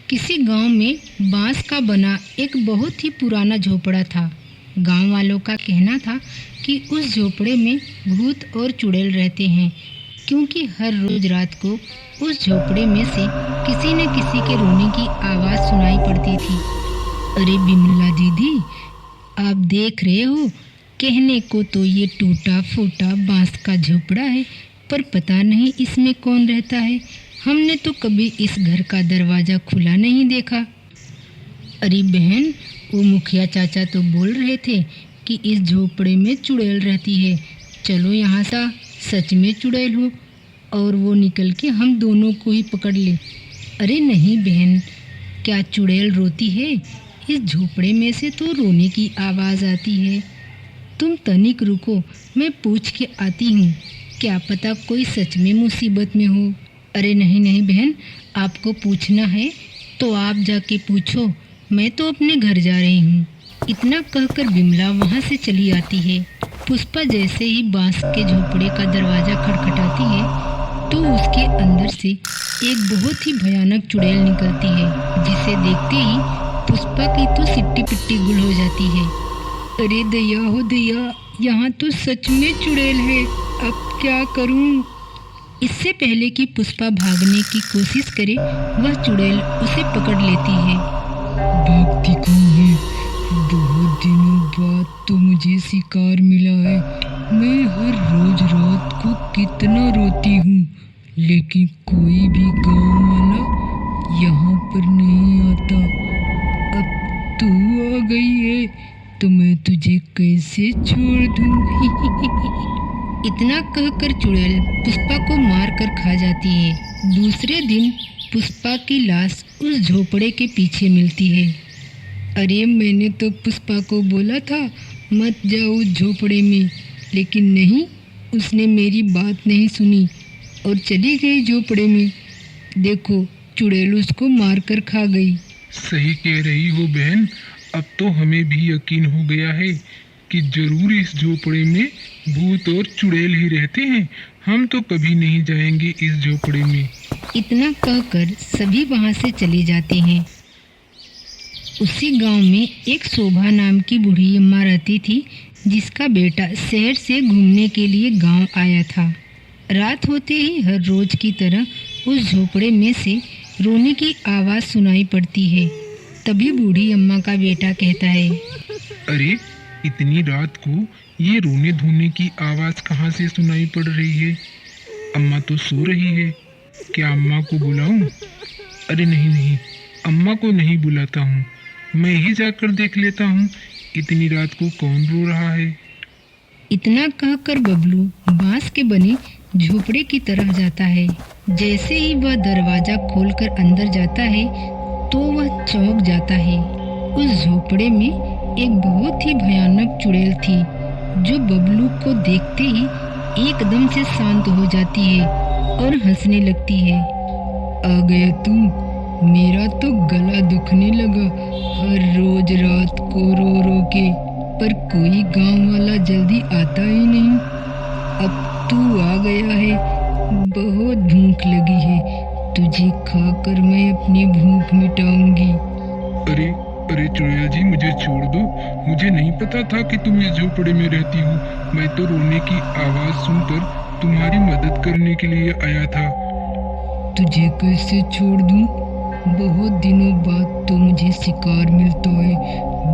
किसी गांव में बांस का बना एक बहुत ही पुराना झोपड़ा था। गांव वालों का कहना था कि उस झोपड़े में भूत और चुड़ैल रहते हैं, क्योंकि हर रोज रात को उस झोपड़े में से किसी न किसी के रोने की आवाज़ सुनाई पड़ती थी। अरे बिमला दीदी, आप देख रहे हो, कहने को तो ये टूटा फूटा बांस का झोपड़ा है, पर पता नहीं इसमें कौन रहता है। हमने तो कभी इस घर का दरवाज़ा खुला नहीं देखा। अरे बहन, वो मुखिया चाचा तो बोल रहे थे कि इस झोपड़े में चुड़ैल रहती है। चलो यहाँ सा सच में चुड़ैल हो और वो निकल के हम दोनों को ही पकड़ ले। अरे नहीं बहन, क्या चुड़ैल रोती है? इस झोपड़े में से तो रोने की आवाज़ आती है। तुम तनिक रुको, मैं पूछ के आती हूँ, क्या पता कोई सच में मुसीबत में हो। अरे नहीं नहीं बहन, आपको पूछना है तो आप जाके पूछो, मैं तो अपने घर जा रही हूँ। इतना कहकर बिमला वहाँ से चली आती है। पुष्पा जैसे ही बांस के झोपड़े का दरवाज़ा खटखटाती है तो उसके अंदर से एक बहुत ही भयानक चुड़ैल निकलती है, जिसे देखते ही पुष्पा की तो सिट्टी पिट्टी गुल हो जाती है। अरे दया हो दया, यहाँ तो सच में चुड़ैल है, अब क्या करूँ? इससे पहले कि पुष्पा भागने की कोशिश करे, वह चुड़ैल उसे पकड़ लेती है। भागती कौन है? बहुत दिनों बाद तो मुझे शिकार मिला है। मैं हर रोज रात को कितना रोती हूँ, लेकिन कोई भी गांव वाला यहाँ पर नहीं आता। अब तू आ गई है तो मैं तुझे कैसे छोड़ दूँ? इतना कहकर चुड़ैल पुष्पा को मार कर खा जाती है। दूसरे दिन पुष्पा की लाश उस झोपड़े के पीछे मिलती है। अरे मैंने तो पुष्पा को बोला था मत जाओ उस झोपड़े में, लेकिन नहीं, उसने मेरी बात नहीं सुनी और चली गई झोपड़े में। देखो, चुड़ैल उसको मार कर खा गई। सही कह रही हो बहन, अब तो हमें भी यकीन हो गया है कि जरूर इस झोपड़े में भूत और चुड़ैल ही रहते हैं। हम तो कभी नहीं जाएंगे इस झोपड़े में। इतना कहकर सभी वहां से चले जाते हैं। उसी गांव में एक शोभा नाम की बूढ़ी अम्मा रहती थी, जिसका बेटा शहर से घूमने के लिए गांव आया था। रात होते ही हर रोज की तरह उस झोपड़े में से रोने की आवाज़ सुनाई पड़ती है। तभी बूढ़ी अम्मा का बेटा कहता है, अरे इतनी रात को ये रोने धोने की आवाज़ कहाँ से सुनाई पड़ रही है? अम्मा तो सो रही है, क्या अम्मा को बुलाऊं? अरे नहीं नहीं, अम्मा को नहीं बुलाता हूँ, मैं ही जाकर देख लेता हूँ इतनी रात को कौन रो रहा है। इतना कहकर बबलू बांस के बने झोपड़े की तरफ जाता है। जैसे ही वह दरवाजा खोलकर अंदर जाता है तो वह चौंक जाता है। उस झोपड़े में एक बहुत ही भयानक चुड़ैल थी, जो बबलू को देखते ही एकदम से शांत हो जाती है और हंसने लगती है। आ गया तू, मेरा तो गला दुखने लगा हर रोज रात को रो रो के, पर कोई गांव वाला जल्दी आता ही नहीं। अब तू आ गया है, बहुत भूख लगी है, तुझे खाकर मैं अपनी भूख मिटाऊंगी। अरे अरे चुड़ैल जी, मुझे छोड़ दो, मुझे नहीं पता था कि तुम इस झोपड़े में रहती हो। मैं तो रोने की आवाज़ सुनकर तुम्हारी मदद करने के लिए आया था। तुझे कैसे छोड़ दूं? बहुत दिनों बाद तो मुझे शिकार मिलता है,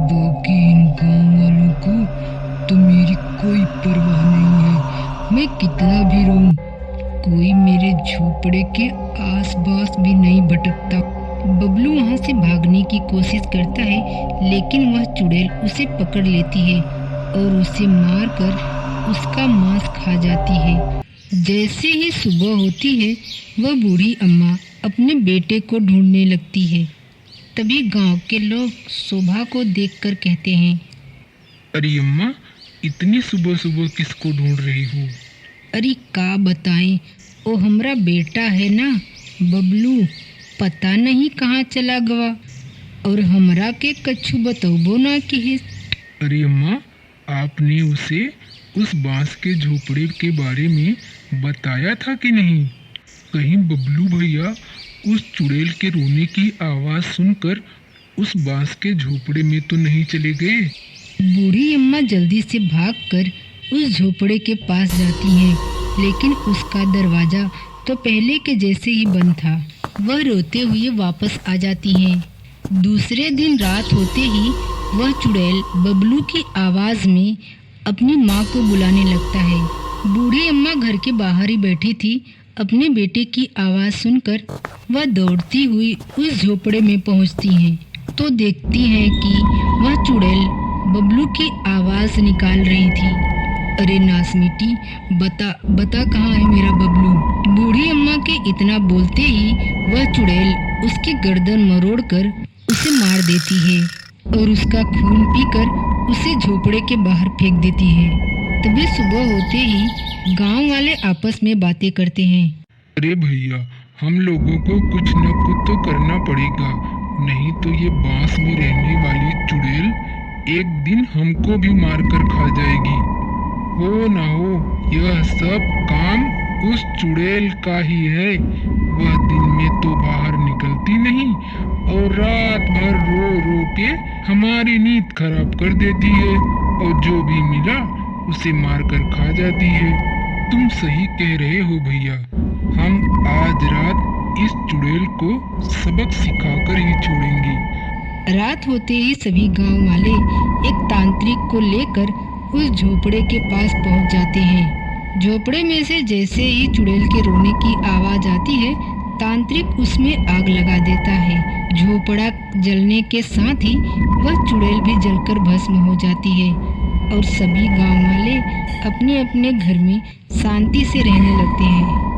बाकी इन गांव वालों को तो मेरी कोई परवाह नहीं है। मैं कितना भी रोऊं, कोई मेरे झोपड़े के आसपास भी नहीं भटकता। बबलू वहाँ से भागने की कोशिश करता है, लेकिन वह चुड़ैल उसे पकड़ लेती है और उसे मारकर उसका मांस खा जाती है। जैसे ही सुबह होती है, वह बूढ़ी अम्मा अपने बेटे को ढूंढने लगती है। तभी गांव के लोग शोभा को देखकर कहते हैं, अरे अम्मा, इतनी सुबह सुबह किसको ढूंढ रही हो? अरे का बताएं, वो हमारा बेटा है ना बबलू, पता नहीं कहाँ चला गवा और हमरा के कछु बतौबो ना कि। अरे अम्मा, आपने उसे उस बांस के झोपड़े के बारे में बताया था कि नहीं? कहीं बबलू भैया उस चुड़ैल के रोने की आवाज़ सुनकर उस बांस के झोपड़े में तो नहीं चले गए? बूढ़ी अम्मा जल्दी से भागकर उस झोपड़े के पास जाती हैं, लेकिन उसका दरवाजा तो पहले के जैसे ही बंद था। वह रोते हुए वापस आ जाती हैं। दूसरे दिन रात होते ही वह चुड़ैल बबलू की आवाज़ में अपनी माँ को बुलाने लगता है। बूढ़ी अम्मा घर के बाहर ही बैठी थी। अपने बेटे की आवाज़ सुनकर वह दौड़ती हुई उस झोपड़े में पहुँचती हैं, तो देखती हैं कि वह चुड़ैल बबलू की आवाज़ निकाल रही थी। अरे नासमीटी, बता कहाँ है मेरा बबलू? बूढ़ी अम्मा के इतना बोलते ही वह चुड़ैल उसकी गर्दन मरोड़कर उसे मार देती है और उसका खून पीकर उसे झोपड़े के बाहर फेंक देती है। तभी सुबह होते ही गांव वाले आपस में बातें करते हैं। अरे भैया, हम लोगों को कुछ न कुछ तो करना पड़ेगा, नहीं तो ये बांस में रहने वाली चुड़ैल एक दिन हमको भी मार कर खा जाएगी। हो ना हो, यह सब काम उस चुड़ैल का ही है। वह दिन में तो बाहर निकलती नहीं और रात भर रो रो के हमारी नींद खराब कर देती है और जो भी मिला उसे मार कर खा जाती है। तुम सही कह रहे हो भैया, हम आज रात इस चुड़ैल को सबक सिखाकर ही छोड़ेंगे। रात होते ही सभी गांव वाले एक तांत्रिक को लेकर उस झोपड़े के पास पहुंच जाते हैं। झोपड़े में से जैसे ही चुड़ैल के रोने की आवाज आती है, तांत्रिक उसमें आग लगा देता है। झोपड़ा जलने के साथ ही वह चुड़ैल भी जलकर भस्म हो जाती है और सभी गांव वाले अपने अपने घर में शांति से रहने लगते हैं।